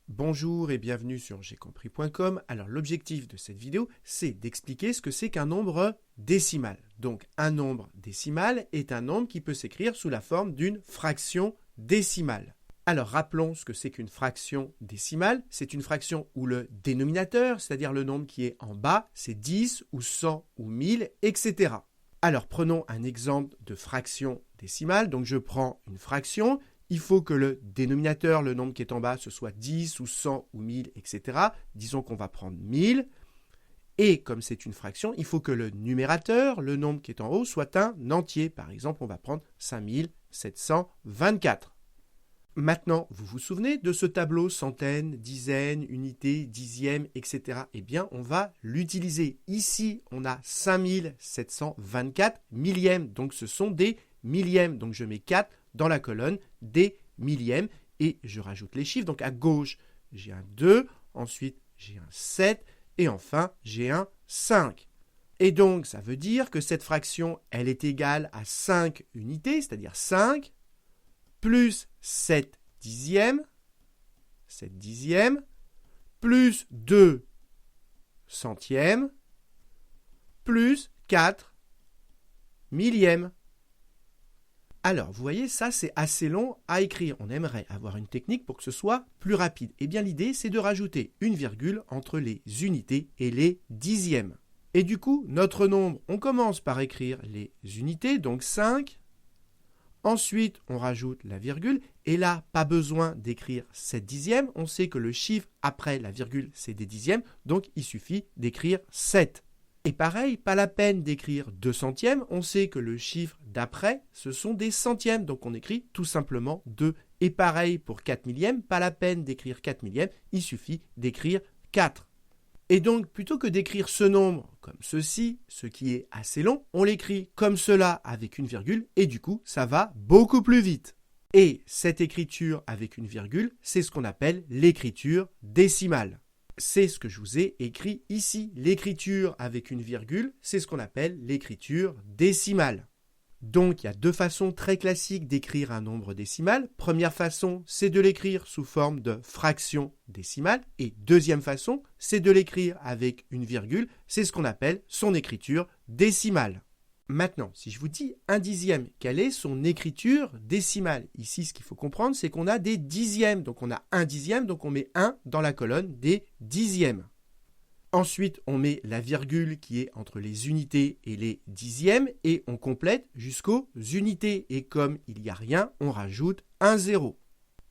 Bonjour et bienvenue sur jcompris.com. Alors l'objectif de cette vidéo, c'est d'expliquer ce que c'est qu'un nombre décimal. Donc un nombre décimal est un nombre qui peut s'écrire sous la forme d'une fraction décimale. Alors rappelons ce que c'est qu'une fraction décimale. C'est une fraction où le dénominateur, c'est-à-dire le nombre qui est en bas, c'est 10 ou 100 ou 1000, etc. Alors prenons un exemple de fraction décimale. Donc je prends une fraction. Il faut que le dénominateur, le nombre qui est en bas, ce soit 10 ou 100 ou 1000, etc. Disons qu'on va prendre 1000. Et comme c'est une fraction, il faut que le numérateur, le nombre qui est en haut, soit un entier. Par exemple, on va prendre 5724. Maintenant, vous vous souvenez de ce tableau centaines, dizaines, unités, dixièmes, etc. Eh bien, on va l'utiliser. Ici, on a 5724 millièmes. Donc, ce sont des millièmes. Donc, je mets 4 dans la colonne des millièmes et je rajoute les chiffres. Donc, à gauche, j'ai un 2, ensuite, j'ai un 7 et enfin, j'ai un 5. Et donc, ça veut dire que cette fraction, elle est égale à 5 unités, c'est-à-dire 5 plus 7 dixièmes, plus 2 centièmes, plus 4 millièmes. Alors, vous voyez, ça c'est assez long à écrire. On aimerait avoir une technique pour que ce soit plus rapide. Eh bien, l'idée, c'est de rajouter une virgule entre les unités et les dixièmes. Et du coup, notre nombre, on commence par écrire les unités, donc 5. Ensuite, on rajoute la virgule. Et là, pas besoin d'écrire 7 dixièmes. On sait que le chiffre après la virgule, c'est des dixièmes. Donc, il suffit d'écrire 7. Et pareil, pas la peine d'écrire 2 centièmes. On sait que le chiffre d'après, ce sont des centièmes. Donc, on écrit tout simplement 2. Et pareil pour 4 millièmes. Pas la peine d'écrire 4 millièmes. Il suffit d'écrire 4. Et donc, plutôt que d'écrire ce nombre comme ceci, ce qui est assez long, on l'écrit comme cela avec une virgule et du coup, ça va beaucoup plus vite. Et cette écriture avec une virgule, c'est ce qu'on appelle l'écriture décimale. C'est ce que je vous ai écrit ici. L'écriture avec une virgule, c'est ce qu'on appelle l'écriture décimale. Donc, il y a deux façons très classiques d'écrire un nombre décimal. Première façon, c'est de l'écrire sous forme de fraction décimale. Et deuxième façon, c'est de l'écrire avec une virgule. C'est ce qu'on appelle son écriture décimale. Maintenant, si je vous dis un dixième, quelle est son écriture décimale? Ici, ce qu'il faut comprendre, c'est qu'on a des dixièmes. Donc, on a un dixième, donc on met 1 dans la colonne des dixièmes. Ensuite, on met la virgule qui est entre les unités et les dixièmes et on complète jusqu'aux unités. Et comme il n'y a rien, on rajoute un 0.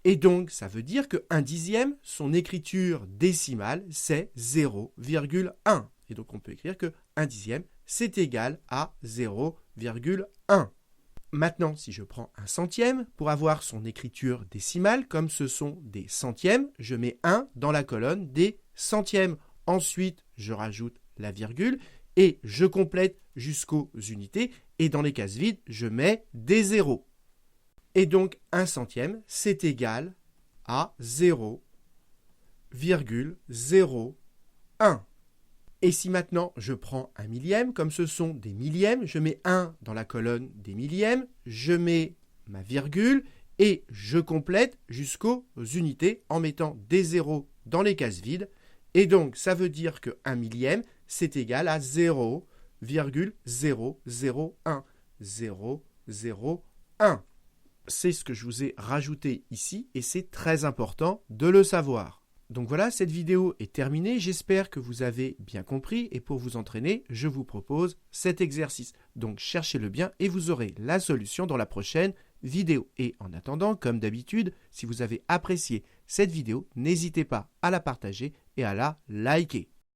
Et donc, ça veut dire qu'un dixième, son écriture décimale, c'est 0,1. Et donc, on peut écrire que 1 dixième, c'est égal à 0,1. Maintenant, si je prends un centième, pour avoir son écriture décimale, comme ce sont des centièmes, je mets 1 dans la colonne des centièmes. Ensuite, je rajoute la virgule et je complète jusqu'aux unités. Et dans les cases vides, je mets des zéros. Et donc, un centième, c'est égal à 0,01. Et si maintenant, je prends un millième, comme ce sont des millièmes, je mets 1 dans la colonne des millièmes, je mets ma virgule et je complète jusqu'aux unités en mettant des zéros dans les cases vides. Et donc, ça veut dire que 1 millième, c'est égal à 0,001. 0,01. C'est ce que je vous ai rajouté ici et c'est très important de le savoir. Donc voilà, cette vidéo est terminée. J'espère que vous avez bien compris et pour vous entraîner, je vous propose cet exercice. Donc cherchez-le bien et vous aurez la solution dans la prochaine vidéo. Et en attendant, comme d'habitude, si vous avez apprécié cette vidéo, n'hésitez pas à la partager et à la liker.